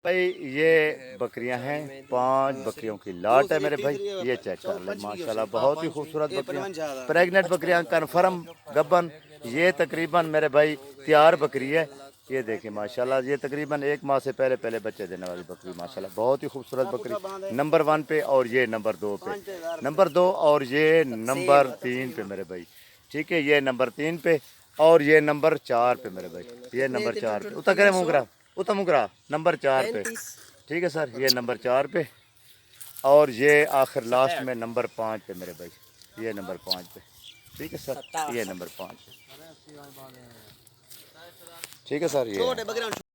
भाई ये बकरियां हैं, 5 बकरियों की लाट है मेरे भाई। ये चेक कर ले माशाल्लाह, बहुत ही खूबसूरत बकरियां, प्रेग्नेंट बकरियां, कन्फर्म गब्बन। ये तकरीबन मेरे भाई तैयार बकरी है। ये देखिए माशाल्लाह, ये तकरीबन 1 माह से पहले पहले बच्चे देने वाली बकरी माशाल्लाह, बहुत ही खूबसूरत बकरी। नंबर 1 पे और ये नंबर 2 पे, नंबर 2 और ये नंबर 3 पे मेरे भाई। ठीक है, ये नंबर 3 पे और ये नंबर 4 पे मेरे भाई। ये नंबर 4 पे उतर मुंगरा, मुकरा नंबर 4 पे। ठीक है सर, ये नंबर 4 पे और ये आखिर लास्ट में नंबर 5 पे मेरे भाई। ये नंबर 5 पे। ठीक है सर, ये नंबर 5 पे। ठीक है सर, ये